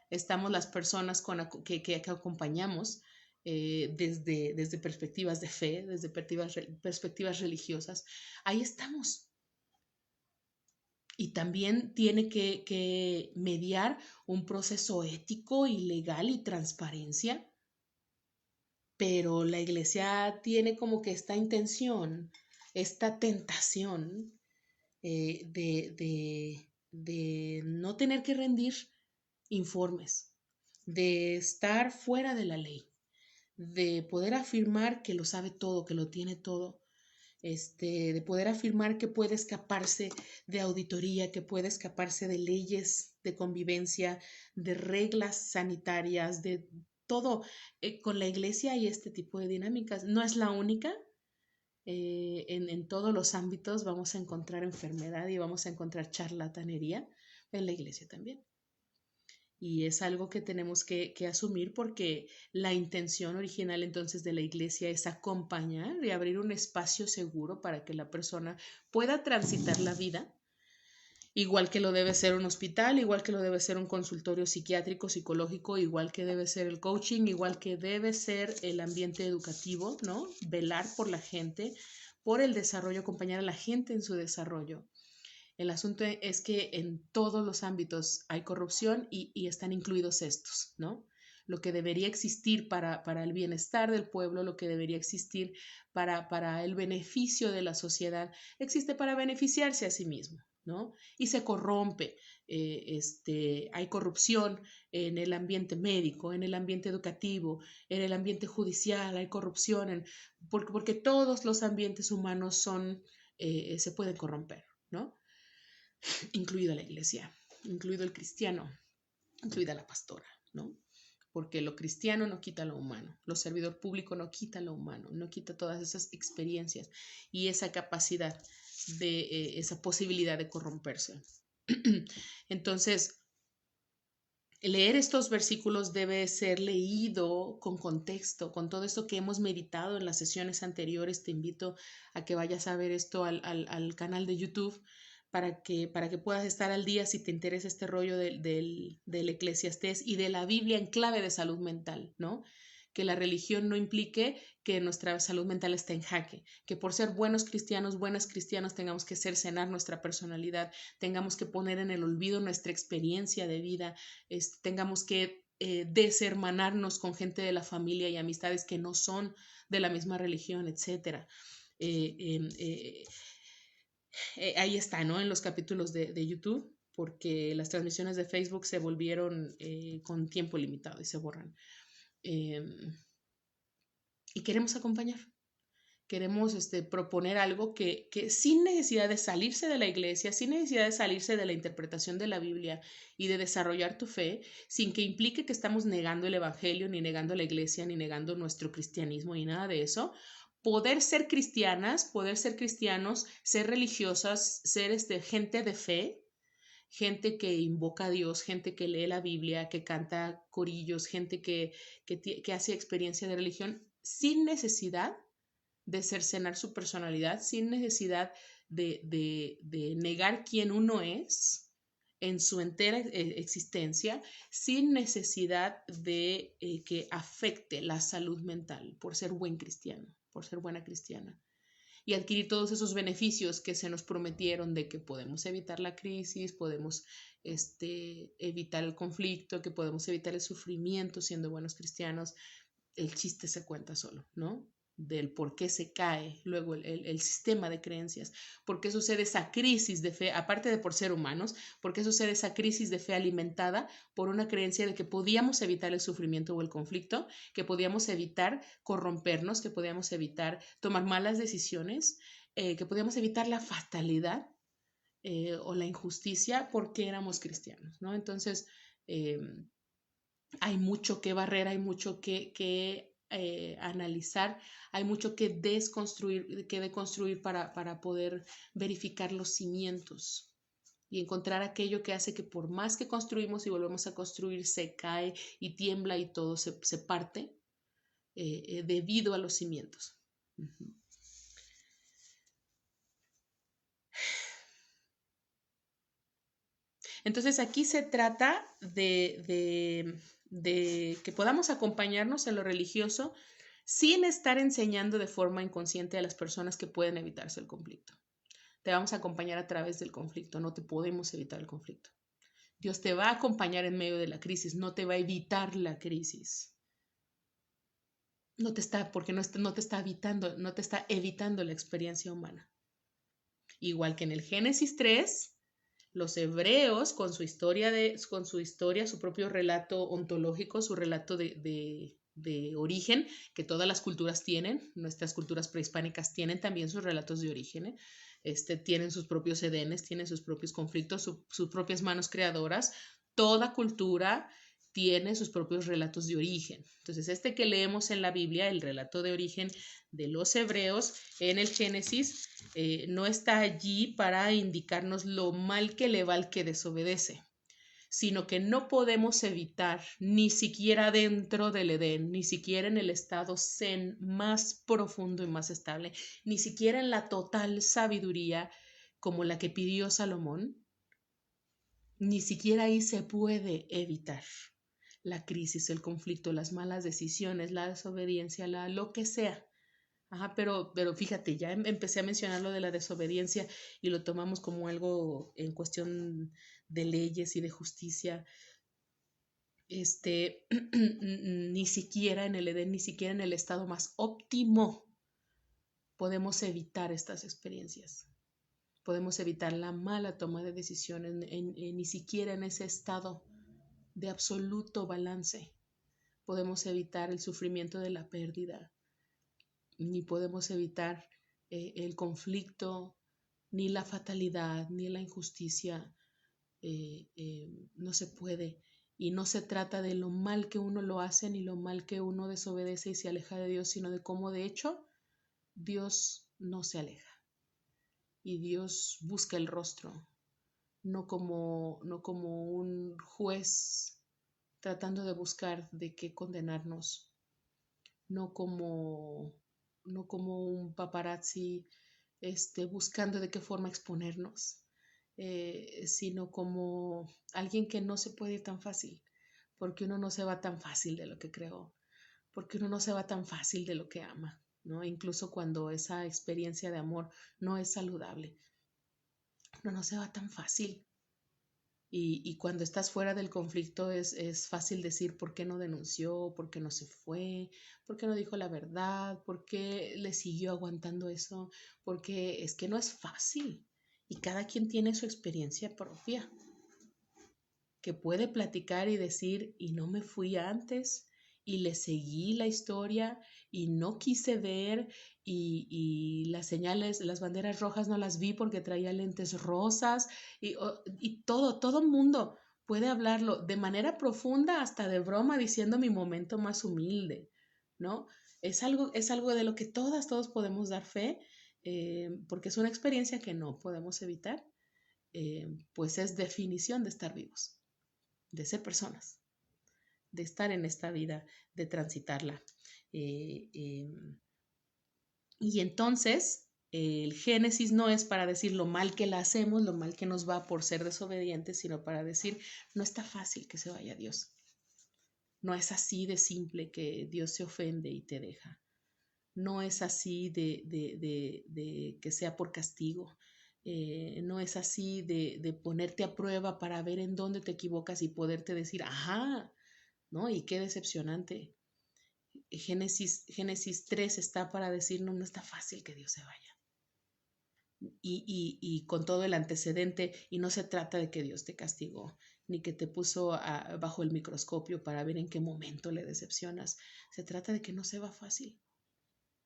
estamos las personas que acompañamos desde perspectivas de fe, desde perspectivas religiosas. Ahí estamos. y también tiene que mediar un proceso ético y legal y transparencia, pero la iglesia tiene como que esta intención, esta tentación de no tener que rendir informes, de estar fuera de la ley, de poder afirmar que lo sabe todo, que lo tiene todo, de poder afirmar que puede escaparse de auditoría, que puede escaparse de leyes de convivencia, de reglas sanitarias, de todo. Con la iglesia hay este tipo de dinámicas. No es la única. En todos los ámbitos vamos a encontrar enfermedad y vamos a encontrar charlatanería en la iglesia también. Y es algo que tenemos que asumir porque la intención original entonces de la iglesia es acompañar y abrir un espacio seguro para que la persona pueda transitar la vida, igual que lo debe ser un hospital, igual que lo debe ser un consultorio psiquiátrico, psicológico, igual que debe ser el coaching, igual que debe ser el ambiente educativo, ¿no? Velar por la gente, por el desarrollo, acompañar a la gente en su desarrollo. El asunto es que en todos los ámbitos hay corrupción y están incluidos estos, ¿no? Lo que debería existir para el bienestar del pueblo, lo que debería existir para el beneficio de la sociedad, existe para beneficiarse a sí mismo, ¿no? Y se corrompe. Hay corrupción en el ambiente médico, en el ambiente educativo, en el ambiente judicial, hay corrupción, porque todos los ambientes humanos se pueden corromper, ¿no? Incluida la iglesia, incluido el cristiano, incluida la pastora, ¿no? Porque lo cristiano no quita lo humano, lo servidor público no quita lo humano, no quita todas esas experiencias y esa capacidad esa posibilidad de corromperse. Entonces, leer estos versículos debe ser leído con contexto, con todo esto que hemos meditado en las sesiones anteriores. Te invito a que vayas a ver esto al canal de YouTube para que puedas estar al día si te interesa este rollo del Eclesiastés y de la Biblia en clave de salud mental, ¿no? Que la religión no implique que nuestra salud mental esté en jaque, que por ser buenos cristianos, buenas cristianas, tengamos que cercenar nuestra personalidad, tengamos que poner en el olvido nuestra experiencia de vida, tengamos que deshermanarnos con gente de la familia y amistades que no son de la misma religión, etc. Ahí está, ¿no? En los capítulos de YouTube, porque las transmisiones de Facebook se volvieron con tiempo limitado y se borran. Y queremos acompañar. Queremos proponer algo que sin necesidad de salirse de la iglesia, sin necesidad de salirse de la interpretación de la Biblia y de desarrollar tu fe, sin que implique que estamos negando el Evangelio, ni negando la iglesia, ni negando nuestro cristianismo, y nada de eso. Poder ser cristianas, poder ser cristianos, ser religiosas, ser gente de fe, gente que invoca a Dios, gente que lee la Biblia, que canta corillos, gente que hace experiencia de religión sin necesidad de cercenar su personalidad, sin necesidad de negar quién uno es en su entera existencia, sin necesidad de que afecte la salud mental por ser buen cristiano, por ser buena cristiana. Y adquirir todos esos beneficios que se nos prometieron de que podemos evitar la crisis, podemos evitar el conflicto, que podemos evitar el sufrimiento siendo buenos cristianos. El chiste se cuenta solo, ¿no? Del por qué se cae luego el sistema de creencias, por qué sucede esa crisis de fe, aparte de por ser humanos, por qué sucede esa crisis de fe alimentada por una creencia de que podíamos evitar el sufrimiento o el conflicto, que podíamos evitar corrompernos, que podíamos evitar tomar malas decisiones, que podíamos evitar la fatalidad o la injusticia porque éramos cristianos, ¿no? Entonces, hay mucho que barrer, hay mucho que analizar, hay mucho que deconstruir para poder verificar los cimientos y encontrar aquello que hace que por más que construimos y volvemos a construir, se cae y tiembla y todo se parte debido a los cimientos. Uh-huh. Entonces aquí se trata de que podamos acompañarnos en lo religioso sin estar enseñando de forma inconsciente a las personas que pueden evitarse el conflicto. Te vamos a acompañar a través del conflicto, no te podemos evitar el conflicto. Dios te va a acompañar en medio de la crisis, no te va a evitar la crisis. No te está, porque no te está evitando, no te está evitando la experiencia humana. Igual que en el Génesis 3, los hebreos con su historia, su propio relato ontológico, su relato de origen, que todas las culturas tienen, nuestras culturas prehispánicas tienen también sus relatos de origen, tienen sus propios edenes, tienen sus propios conflictos, sus propias manos creadoras. Toda cultura tiene sus propios relatos de origen. Entonces, que leemos en la Biblia, el relato de origen de los hebreos en el Génesis, no está allí para indicarnos lo mal que le va al que desobedece, sino que no podemos evitar, ni siquiera dentro del Edén, ni siquiera en el estado zen más profundo y más estable, ni siquiera en la total sabiduría como la que pidió Salomón, ni siquiera ahí se puede evitar la crisis, el conflicto, las malas decisiones, la desobediencia, lo que sea. Ajá, pero fíjate, ya empecé a mencionar lo de la desobediencia y lo tomamos como algo en cuestión de leyes y de justicia. Ni siquiera en el Edén, ni siquiera en el estado más óptimo podemos evitar estas experiencias. Podemos evitar la mala toma de decisiones, ni siquiera en ese estado de absoluto balance. Podemos evitar el sufrimiento de la pérdida, ni podemos evitar el conflicto, ni la fatalidad, ni la injusticia. No se puede. Y no se trata de lo mal que uno lo hace, ni lo mal que uno desobedece y se aleja de Dios, sino de cómo de hecho Dios no se aleja. Y Dios busca el rostro, no como un juez tratando de buscar de qué condenarnos, no como, no como un paparazzi buscando de qué forma exponernos, sino como alguien que no se puede ir tan fácil, porque uno no se va tan fácil de lo que creó, porque uno no se va tan fácil de lo que ama, ¿no? Incluso cuando esa experiencia de amor no es saludable, uno no se va tan fácil. Y cuando estás fuera del conflicto es fácil decir por qué no denunció, por qué no se fue, por qué no dijo la verdad, por qué le siguió aguantando eso, porque es que no es fácil y cada quien tiene su experiencia propia, que puede platicar y decir, y no me fui antes, y le seguí la historia, y no quise ver, y las señales, las banderas rojas no las vi porque traía lentes rosas, y todo mundo puede hablarlo de manera profunda, hasta de broma, diciendo mi momento más humilde, ¿no? Es algo de lo que todos podemos dar fe, porque es una experiencia que no podemos evitar, pues es definición de estar vivos, de ser personas, de estar en esta vida, de transitarla. Eh, eh, y entonces, el Génesis no es para decir lo mal que la hacemos, lo mal que nos va por ser desobedientes, sino para decir, no está fácil que se vaya Dios. No es así de simple que Dios se ofende y te deja. No es así de que sea por castigo. No es así de ponerte a prueba para ver en dónde te equivocas y poderte decir, ajá, ¿no? Y qué decepcionante. Génesis 3 está para decirnos, no está fácil que Dios se vaya. Y con todo el antecedente, y no se trata de que Dios te castigó, ni que te puso bajo el microscopio para ver en qué momento le decepcionas. Se trata de que no se va fácil.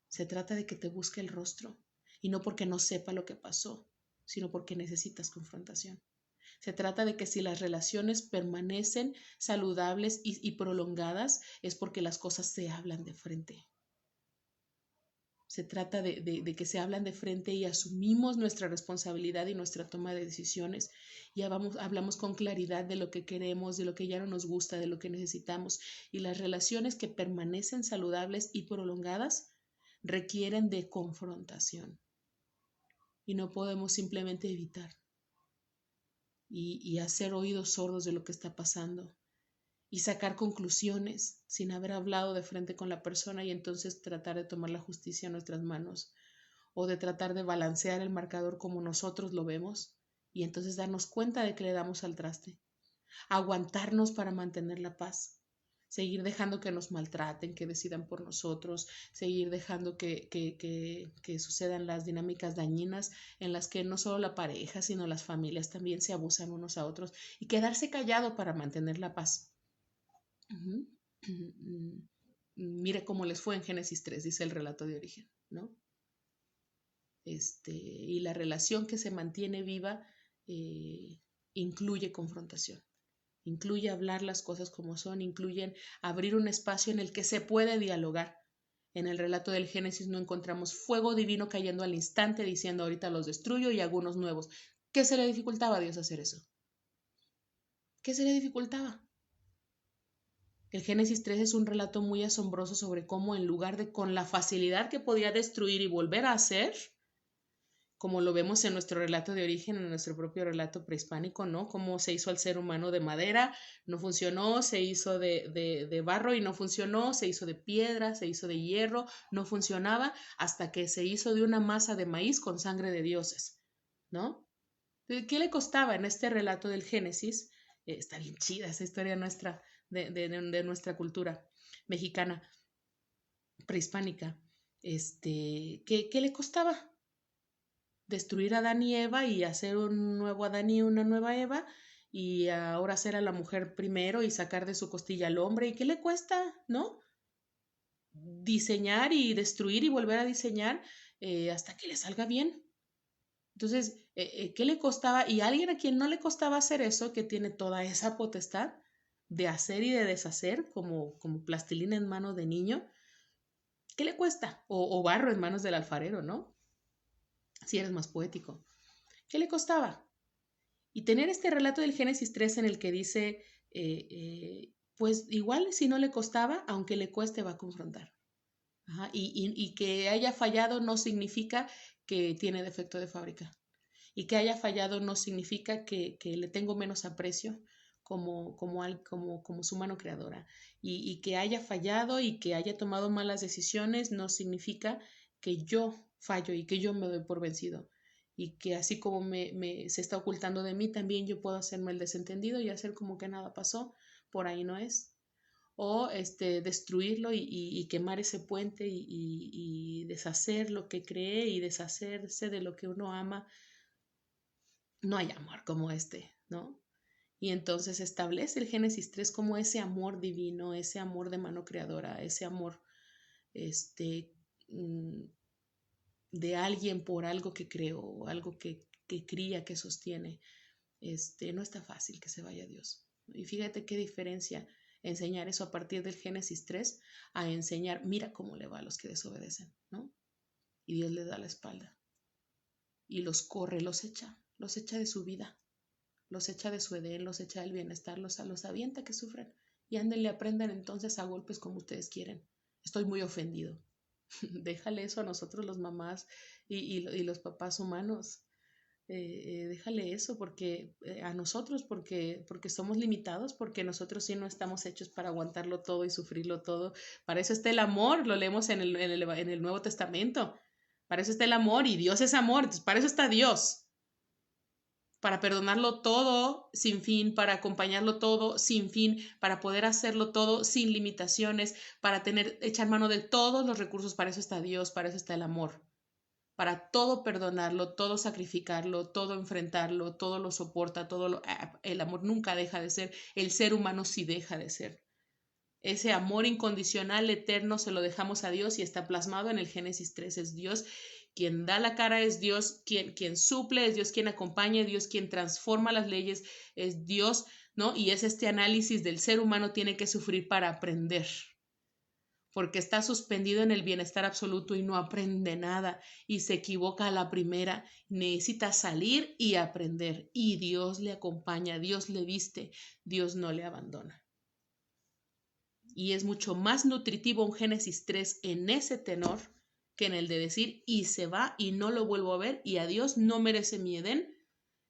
Se trata de que te busque el rostro, y no porque no sepa lo que pasó, sino porque necesitas confrontación. Se trata de que si las relaciones permanecen saludables y prolongadas, es porque las cosas se hablan de frente. Se trata de que se hablan de frente y asumimos nuestra responsabilidad y nuestra toma de decisiones. Y hablamos con claridad de lo que queremos, de lo que ya no nos gusta, de lo que necesitamos. Y las relaciones que permanecen saludables y prolongadas requieren de confrontación. Y no podemos simplemente evitar y hacer oídos sordos de lo que está pasando y sacar conclusiones sin haber hablado de frente con la persona y entonces tratar de tomar la justicia en nuestras manos o de tratar de balancear el marcador como nosotros lo vemos y entonces darnos cuenta de que le damos al traste, aguantarnos para mantener la paz, seguir dejando que nos maltraten, que decidan por nosotros, seguir dejando que sucedan las dinámicas dañinas en las que no solo la pareja, sino las familias también se abusan unos a otros y quedarse callado para mantener la paz. Uh -huh. Mire cómo les fue en Génesis 3, dice el relato de origen, ¿no? Y la relación que se mantiene viva incluye confrontación, incluye hablar las cosas como son, incluyen abrir un espacio en el que se puede dialogar. En el relato del Génesis no encontramos fuego divino cayendo al instante diciendo ahorita los destruyo y hago unos nuevos. ¿Qué se le dificultaba a Dios hacer eso? ¿Qué se le dificultaba? El Génesis 3 es un relato muy asombroso sobre cómo en lugar de con la facilidad que podía destruir y volver a hacer, como lo vemos en nuestro relato de origen, en nuestro propio relato prehispánico, ¿no? Cómo se hizo al ser humano de madera, no funcionó, se hizo de barro y no funcionó, se hizo de piedra, se hizo de hierro, no funcionaba, hasta que se hizo de una masa de maíz con sangre de dioses, ¿no? ¿Qué le costaba en este relato del Génesis? Está bien chida esa historia nuestra, de nuestra cultura mexicana, prehispánica. ¿Qué le costaba? Destruir a Adán y Eva y hacer un nuevo Adán y una nueva Eva y ahora hacer a la mujer primero y sacar de su costilla al hombre. ¿Y qué le cuesta, no? Diseñar y destruir y volver a diseñar hasta que le salga bien. Entonces, ¿qué le costaba? Y alguien a quien no le costaba hacer eso, que tiene toda esa potestad de hacer y de deshacer como plastilina en mano de niño, ¿qué le cuesta? O barro en manos del alfarero, ¿no? Si eres más poético. ¿Qué le costaba? Y tener este relato del Génesis 3 en el que dice, pues igual si no le costaba, aunque le cueste, va a confrontar. Ajá, y que haya fallado no significa que tiene defecto de fábrica. Y que haya fallado no significa que le tengo menos aprecio como su mano creadora. Y que haya fallado y que haya tomado malas decisiones no significa que yo fallo y que yo me doy por vencido. Y que así como se está ocultando de mí, también yo puedo hacerme el desentendido y hacer como que nada pasó. Por ahí no es. O destruirlo y quemar ese puente y deshacer lo que cree y deshacerse de lo que uno ama. No hay amor como ¿no? Y entonces establece el Génesis 3 como ese amor divino, ese amor de mano creadora, ese amor de alguien por algo que creó, algo que cría, que sostiene. No está fácil que se vaya Dios. Y fíjate qué diferencia enseñar eso a partir del Génesis 3 a enseñar, mira cómo le va a los que desobedecen, ¿no? Y Dios les da la espalda y los corre, los echa de su vida, los echa de su edén, los echa del bienestar, los avienta que sufren y ándenle, aprendan entonces a golpes como ustedes quieren. Estoy muy ofendido. Déjale eso a nosotros los mamás y los papás humanos. Déjale eso porque a nosotros porque somos limitados, porque nosotros sí no estamos hechos para aguantarlo todo y sufrirlo todo. Para eso está el amor, lo leemos en el Nuevo Testamento. Para eso está el amor y Dios es amor, entonces para eso está Dios. Para perdonarlo todo sin fin, para acompañarlo todo sin fin, para poder hacerlo todo sin limitaciones, para echar mano de todos los recursos. Para eso está Dios, para eso está el amor. Para todo perdonarlo, todo sacrificarlo, todo enfrentarlo, todo lo soporta, el amor nunca deja de ser, el ser humano sí deja de ser. Ese amor incondicional, eterno, se lo dejamos a Dios y está plasmado en el Génesis 3. Es Dios quien da la cara, es Dios quien suple, es Dios quien acompaña, es Dios quien transforma las leyes, es Dios, ¿no? Y es este análisis del ser humano tiene que sufrir para aprender, porque está suspendido en el bienestar absoluto y no aprende nada y se equivoca a la primera, necesita salir y aprender y Dios le acompaña, Dios le viste, Dios no le abandona. Y es mucho más nutritivo un Génesis 3 en ese tenor que en el de decir y se va y no lo vuelvo a ver y a Dios no merece mi Edén,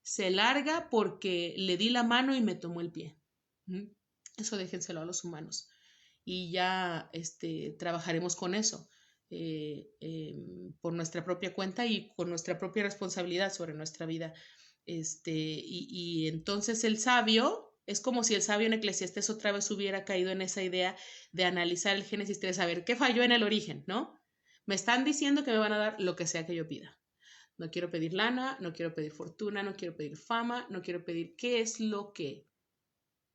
se larga porque le di la mano y me tomó el pie. Eso déjenselo a los humanos y ya trabajaremos con eso. por nuestra propia cuenta y con nuestra propia responsabilidad sobre nuestra vida. Y entonces el sabio, es como si el sabio en Eclesiastés otra vez hubiera caído en esa idea de analizar el Génesis 3, a ver qué falló en el origen, ¿no? Me están diciendo que me van a dar lo que sea que yo pida. No quiero pedir lana, no quiero pedir fortuna, no quiero pedir fama, no quiero pedir qué es lo que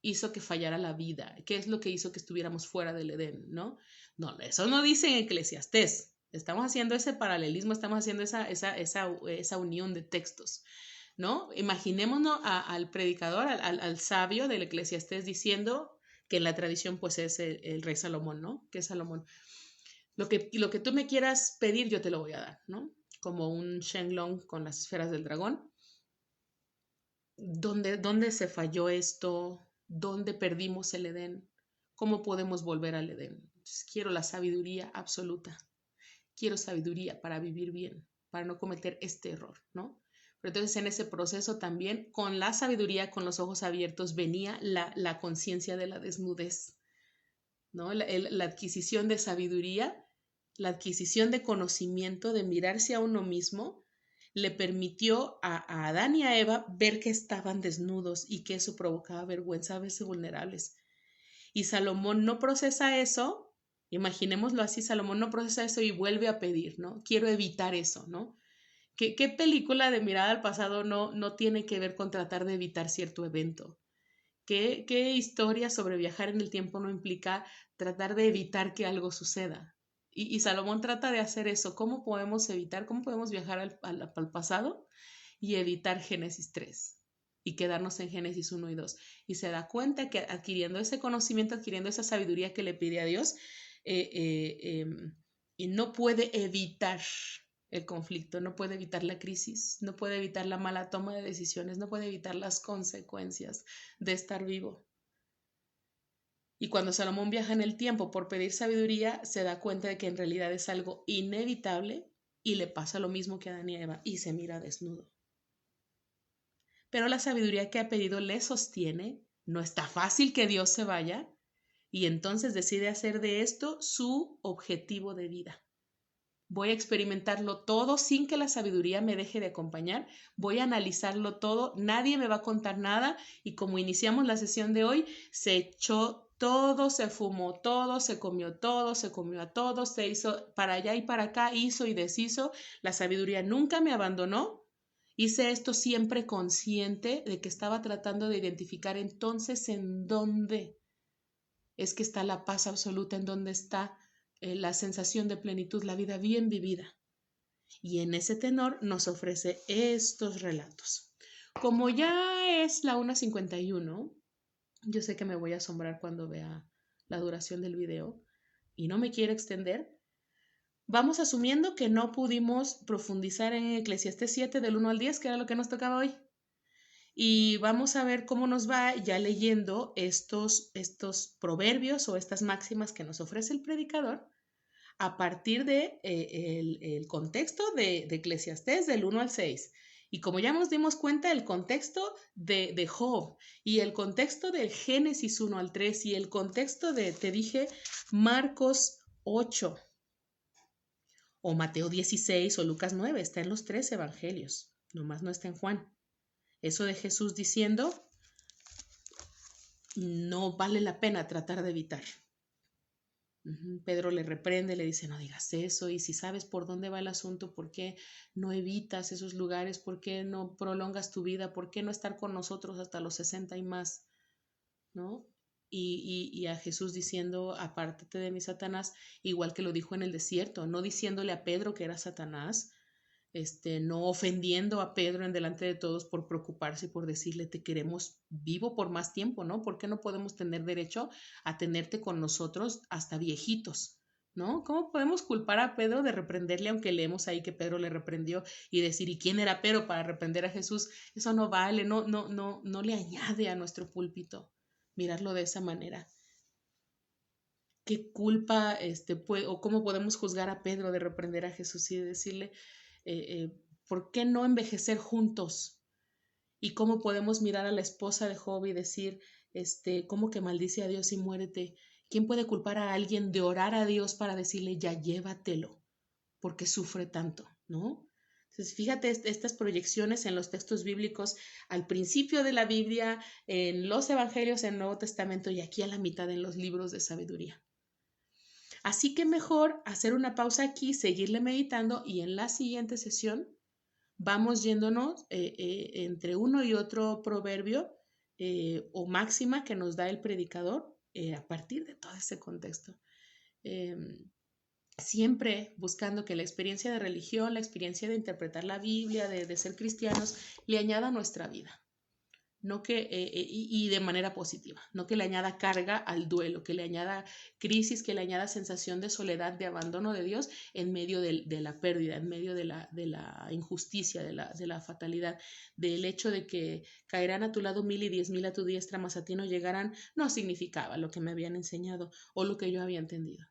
hizo que fallara la vida, qué es lo que hizo que estuviéramos fuera del Edén, ¿no? No, eso no dice en Eclesiastés. Estamos haciendo ese paralelismo, estamos haciendo esa unión de textos, ¿no? Imaginémonos al predicador, al sabio del Eclesiastés diciendo que en la tradición pues es el rey Salomón, ¿no? Que es Salomón. Lo que tú me quieras pedir, yo te lo voy a dar, ¿no? Como un Shenlong con las esferas del dragón. ¿Dónde se falló esto? ¿Dónde perdimos el Edén? ¿Cómo podemos volver al Edén? Entonces, quiero la sabiduría absoluta. Quiero sabiduría para vivir bien, para no cometer este error, ¿no? Pero entonces en ese proceso también, con la sabiduría, con los ojos abiertos, venía la conciencia de la desnudez, ¿no? La adquisición de sabiduría, la adquisición de conocimiento, de mirarse a uno mismo, le permitió a Adán y a Eva ver que estaban desnudos y que eso provocaba vergüenza, verse vulnerables. Y Salomón no procesa eso, imaginémoslo así, Salomón no procesa eso y vuelve a pedir, ¿no? Quiero evitar eso, ¿no? ¿Qué película de mirada al pasado no tiene que ver con tratar de evitar cierto evento? ¿Qué historia sobre viajar en el tiempo no implica tratar de evitar que algo suceda? Y Salomón trata de hacer eso. ¿Cómo podemos evitar, cómo podemos viajar al pasado y evitar Génesis 3 y quedarnos en Génesis 1 y 2? Y se da cuenta que adquiriendo ese conocimiento, adquiriendo esa sabiduría que le pide a Dios, y no puede evitar el conflicto, no puede evitar la crisis, no puede evitar la mala toma de decisiones, no puede evitar las consecuencias de estar vivo. Y cuando Salomón viaja en el tiempo por pedir sabiduría, se da cuenta de que en realidad es algo inevitable y le pasa lo mismo que a Adán y a Eva y se mira desnudo. Pero la sabiduría que ha pedido le sostiene, no está fácil que Dios se vaya y entonces decide hacer de esto su objetivo de vida. Voy a experimentarlo todo sin que la sabiduría me deje de acompañar. Voy a analizarlo todo. Nadie me va a contar nada. Y como iniciamos la sesión de hoy, se echó todo, se fumó todo, se comió a todos, se hizo para allá y para acá, hizo y deshizo. La sabiduría nunca me abandonó. Hice esto siempre consciente de que estaba tratando de identificar entonces en dónde es que está la paz absoluta, en dónde está la sensación de plenitud, la vida bien vivida. Y en ese tenor nos ofrece estos relatos. Como ya es la 1:51, yo sé que me voy a asombrar cuando vea la duración del video y no me quiero extender. Vamos asumiendo que no pudimos profundizar en Eclesiastés 7 del 1 al 10, que era lo que nos tocaba hoy. Y vamos a ver cómo nos va ya leyendo estos proverbios o estas máximas que nos ofrece el predicador a partir de el contexto de Eclesiastés del 1 al 6. Y como ya nos dimos cuenta, el contexto de Job y el contexto del Génesis 1 al 3 y el contexto de, te dije, Marcos 8 o Mateo 16 o Lucas 9, está en los 3 evangelios, nomás no está en Juan. Eso de Jesús diciendo, no vale la pena tratar de evitar. Pedro le reprende, le dice, no digas eso, y si sabes por dónde va el asunto, ¿por qué no evitas esos lugares? ¿Por qué no prolongas tu vida? ¿Por qué no estar con nosotros hasta los 60 y más? ¿No? Y a Jesús diciendo, apártate de mí, Satanás, igual que lo dijo en el desierto, no diciéndole a Pedro que era Satanás, no ofendiendo a Pedro en delante de todos por preocuparse y por decirle te queremos vivo por más tiempo, ¿no? ¿Por qué no podemos tener derecho a tenerte con nosotros hasta viejitos? ¿No? ¿Cómo podemos culpar a Pedro de reprenderle, aunque leemos ahí que Pedro le reprendió y decir, ¿y quién era Pedro para reprender a Jesús? Eso no vale, no le añade a nuestro púlpito mirarlo de esa manera. ¿Qué culpa, o cómo podemos juzgar a Pedro de reprender a Jesús y decirle, ¿por qué no envejecer juntos? ¿Y cómo podemos mirar a la esposa de Job y decir, cómo que maldice a Dios y muérete? ¿Quién puede culpar a alguien de orar a Dios para decirle, ya llévatelo? porque sufre tanto, ¿no? Entonces, fíjate estas proyecciones en los textos bíblicos, al principio de la Biblia, en los evangelios, en el Nuevo Testamento y aquí a la mitad en los libros de sabiduría. Así que mejor hacer una pausa aquí, seguirle meditando y en la siguiente sesión vamos yéndonos entre uno y otro proverbio o máxima que nos da el predicador a partir de todo ese contexto. Siempre buscando que la experiencia de religión, la experiencia de interpretar la Biblia, de ser cristianos, le añada a nuestra vida. No que, y de manera positiva, no que le añada carga al duelo, que le añada crisis, que le añada sensación de soledad, de abandono de Dios en medio de la pérdida, en medio de la injusticia, de la fatalidad, del hecho de que caerán a tu lado 1000 y 10,000 a tu diestra, mas a ti no llegarán, no significaba lo que me habían enseñado o lo que yo había entendido.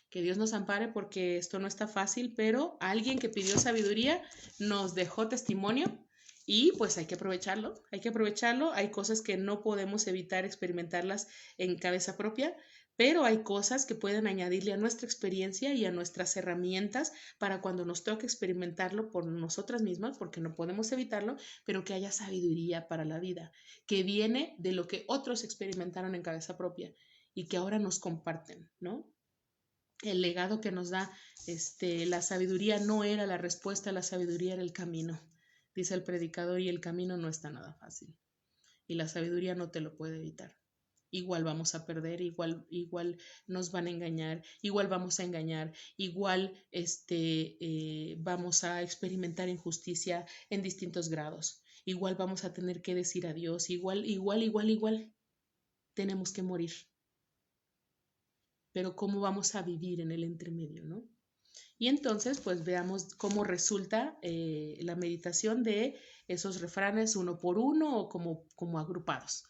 Que Dios nos ampare porque esto no está fácil, pero alguien que pidió sabiduría nos dejó testimonio y pues hay que aprovecharlo, hay cosas que no podemos evitar experimentarlas en cabeza propia, pero hay cosas que pueden añadirle a nuestra experiencia y a nuestras herramientas para cuando nos toque experimentarlo por nosotras mismas, porque no podemos evitarlo, pero que haya sabiduría para la vida, que viene de lo que otros experimentaron en cabeza propia y que ahora nos comparten, ¿no? El legado que nos da la sabiduría no era la respuesta, la sabiduría era el camino, dice el predicador, y el camino no está nada fácil. Y la sabiduría no te lo puede evitar. Igual vamos a perder, igual nos van a engañar, igual vamos a engañar, igual vamos a experimentar injusticia en distintos grados, igual vamos a tener que decir adiós, igual, tenemos que morir. Pero ¿cómo vamos a vivir en el entremedio, no? Y entonces, pues veamos cómo resulta la meditación de esos refranes uno por uno o como agrupados.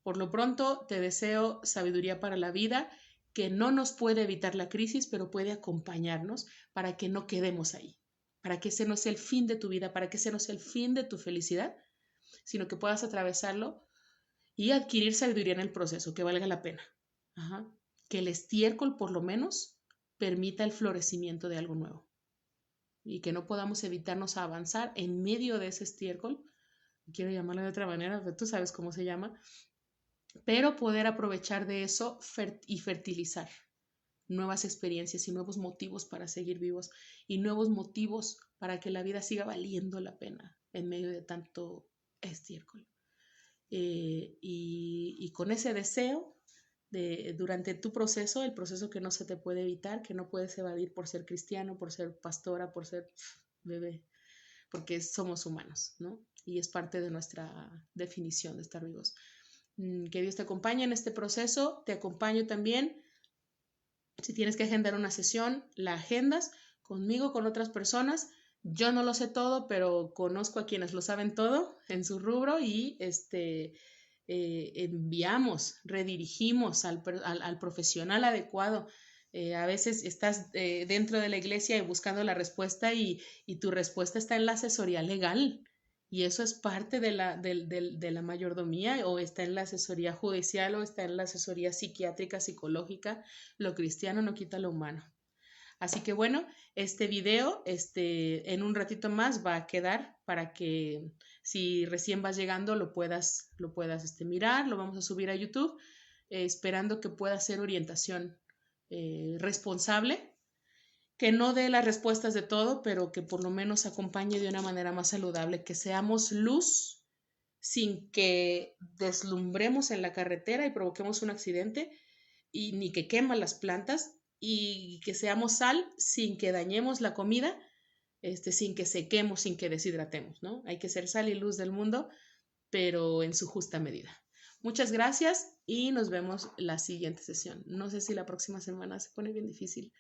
Por lo pronto, te deseo sabiduría para la vida, que no nos puede evitar la crisis, pero puede acompañarnos para que no quedemos ahí, para que ese no sea el fin de tu vida, para que ese no sea el fin de tu felicidad, sino que puedas atravesarlo y adquirir sabiduría en el proceso, que valga la pena. Ajá. Que el estiércol, por lo menos, permita el florecimiento de algo nuevo y que no podamos evitarnos a avanzar en medio de ese estiércol, quiero llamarlo de otra manera, pero tú sabes cómo se llama, pero poder aprovechar de eso y fertilizar nuevas experiencias y nuevos motivos para seguir vivos y nuevos motivos para que la vida siga valiendo la pena en medio de tanto estiércol. Y con ese deseo durante tu proceso, el proceso que no se te puede evitar, que no puedes evadir por ser cristiano, por ser pastora, por ser bebé, porque somos humanos, ¿no? Y es parte de nuestra definición de estar vivos. Que Dios te acompañe en este proceso, te acompaño también. Si tienes que agendar una sesión, la agendas conmigo, con otras personas. Yo no lo sé todo, pero conozco a quienes lo saben todo en su rubro y enviamos, redirigimos al profesional adecuado. A veces estás dentro de la iglesia y buscando la respuesta y tu respuesta está en la asesoría legal y eso es parte de la mayordomía o está en la asesoría judicial o está en la asesoría psiquiátrica, psicológica. Lo cristiano no quita lo humano. Así que bueno, este video en un ratito más va a quedar para que si recién vas llegando lo puedas mirar, lo vamos a subir a YouTube, esperando que pueda ser orientación responsable, que no dé las respuestas de todo, pero que por lo menos acompañe de una manera más saludable, que seamos luz sin que deslumbremos en la carretera y provoquemos un accidente, y ni que quema las plantas, y que seamos sal sin que dañemos la comida, sin que sequemos, sin que deshidratemos, ¿no? Hay que ser sal y luz del mundo, pero en su justa medida. Muchas gracias y nos vemos la siguiente sesión. No sé si la próxima semana se pone bien difícil,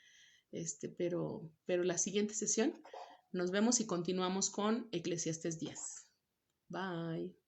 pero la siguiente sesión nos vemos y continuamos con Eclesiastés 10. Bye.